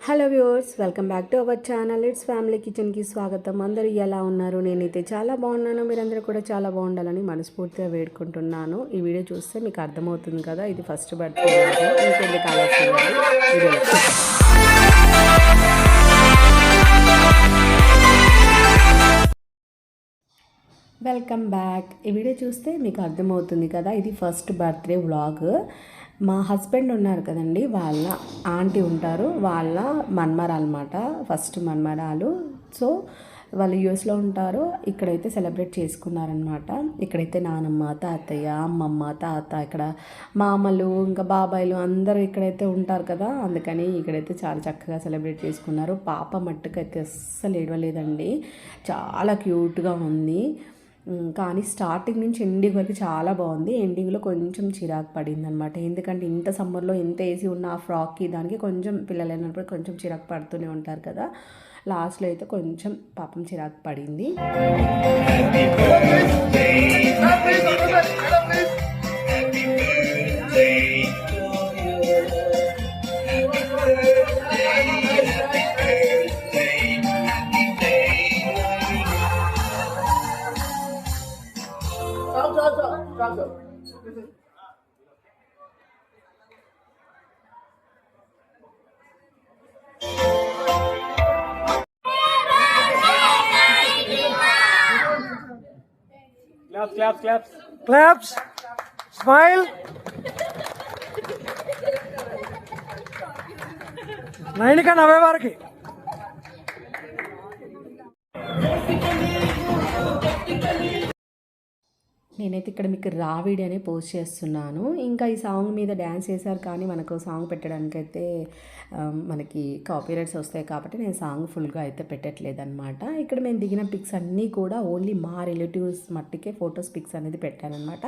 Hello viewers, welcome back to our channel. It's family కిచెన్కి స్వాగతం. అందరూ ఎలా ఉన్నారు? నేనైతే చాలా బాగున్నాను. మీరందరూ కూడా చాలా బాగుండాలని మనస్ఫూర్తిగా వేడుకుంటున్నాను. ఈ వీడియో చూస్తే మీకు అర్థమవుతుంది కదా, ఇది ఫస్ట్ బర్త్డే. ఇంకెందుకు ఆలస్యం, వెల్కమ్ బ్యాక్. ఈ వీడియో చూస్తే మీకు అర్థమవుతుంది కదా, ఇది ఫస్ట్ బర్త్డే వ్లాగ్. మా హస్బెండ్ ఉన్నారు కదండి, వాళ్ళ ఆంటీ ఉంటారు, వాళ్ళ మన్మరాలన్నమాట, ఫస్ట్ మన్మరాలు. సో వాళ్ళు యూఎస్లో ఉంటారు, ఇక్కడైతే సెలబ్రేట్ చేసుకున్నారనమాట. ఇక్కడైతే నానమ్మ, తాతయ్య, అమ్మమ్మ, తాత, ఇక్కడ మామలు, ఇంకా బాబాయిలు అందరూ ఇక్కడైతే ఉంటారు కదా, అందుకని ఇక్కడైతే చాలా చక్కగా సెలబ్రేట్ చేసుకున్నారు. పాప మట్టుకైతే అస్సలు ఏడవలేదండి, చాలా క్యూట్గా ఉంది. కానీ స్టార్టింగ్ నుంచి ఎండింగ్ వరకు చాలా బాగుంది. ఎండింగ్లో కొంచెం చిరాకు పడింది అనమాట, ఎందుకంటే ఇంత సమ్మర్లో ఎంత ఏసీ ఉన్న ఆ ఫ్రాక్కి దానికి కొంచెం పిల్లలు అయినప్పుడు కొంచెం చిరాకు పడుతూనే ఉంటారు కదా. లాస్ట్లో అయితే కొంచెం పాపం చిరాకు పడింది. Claps. Smile. నైనిక నవ్వే వారికి. నేనైతే ఇక్కడ మీకు రా వీడియోనే పోస్ట్ చేస్తున్నాను. ఇంకా ఈ సాంగ్ మీద డ్యాన్స్ చేశారు, కానీ మనకు సాంగ్ పెట్టడానికైతే మనకి కాపీరైట్స్ వస్తాయి కాబట్టి నేను సాంగ్ ఫుల్గా అయితే పెట్టట్లేదు అనమాట. ఇక్కడ మేము దిగిన పిక్స్ అన్నీ కూడా ఓన్లీ మా రిలేటివ్స్ మట్టికే ఫొటోస్ పిక్స్ అనేది పెట్టానమాట.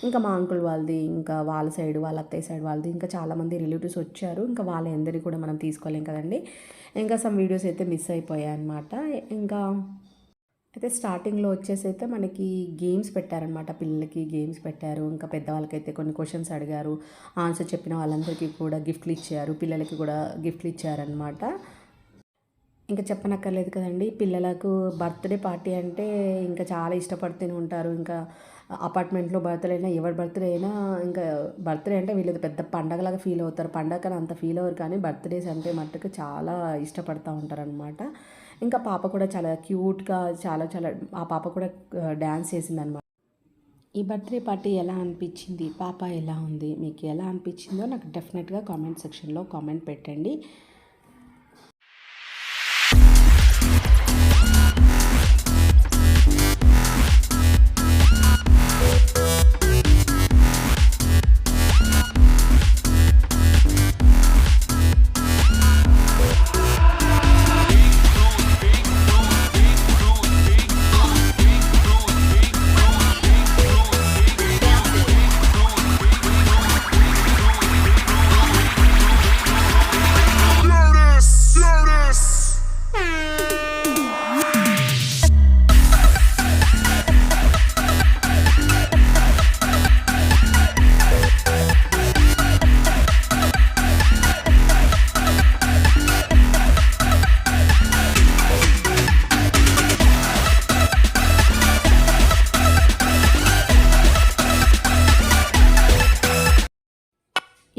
ఇంకా మా అంకుల్ వాళ్ళది, ఇంకా వాళ్ళ సైడ్, వాళ్ళ అత్తయ్య సైడ్ వాళ్ళది, ఇంకా చాలామంది రిలేటివ్స్ వచ్చారు. ఇంకా వాళ్ళ అందరికీ కూడా మనం తీసుకోలేం కదండి. ఇంకా సమ్ వీడియోస్ అయితే మిస్ అయిపోయాయి అనమాట. ఇంకా అయితే స్టార్టింగ్లో వచ్చేసి అయితే మనకి గేమ్స్ పెట్టారనమాట, పిల్లలకి గేమ్స్ పెట్టారు. ఇంకా పెద్దవాళ్ళకైతే కొన్ని క్వశ్చన్స్ అడిగారు, ఆన్సర్ చెప్పిన వాళ్ళందరికీ కూడా గిఫ్ట్లు ఇచ్చారు, పిల్లలకి కూడా గిఫ్ట్లు ఇచ్చారనమాట. ఇంకా చెప్పనక్కర్లేదు కదండి, పిల్లలకు బర్త్డే పార్టీ అంటే ఇంకా చాలా ఇష్టపడుతూనే ఉంటారు. ఇంకా అపార్ట్మెంట్లో బర్త్డే అయినా, ఎవరి బర్త్డే అయినా, ఇంకా బర్త్డే అంటే వీళ్ళది పెద్ద పండగలాగా ఫీల్ అవుతారు. పండగ కానీ అంత ఫీల్ అవ్వరు, కానీ బర్త్డేస్ అంటే మట్టుకు చాలా ఇష్టపడుతూ ఉంటారు అనమాట. ఇంకా పాప కూడా చాలా క్యూట్గా, చాలా చాలా ఆ పాప కూడా డ్యాన్స్ చేసిందనమాట. ఈ బర్త్డే పార్టీ ఎలా అనిపించింది, పాప ఎలా ఉంది, మీకు ఎలా అనిపించిందో నాకు డెఫినెట్గా కామెంట్ సెక్షన్లో కామెంట్ పెట్టండి.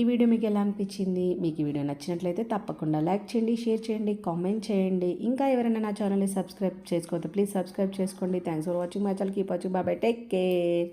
ఈ వీడియో మీకు ఎలా అనిపించింది? మీకు ఈ వీడియో నచ్చినట్లయితే తప్పకుండా లైక్ చేయండి, షేర్ చేయండి, కామెంట్ చేయండి. ఇంకా ఎవరైనా నా ఛానల్ని సబ్స్క్రైబ్ చేసుకోవద్దు, ప్లీజ్ సబ్స్క్రైబ్ చేసుకోండి. Thanks for watching my channel. Keep watching. Bye, take care.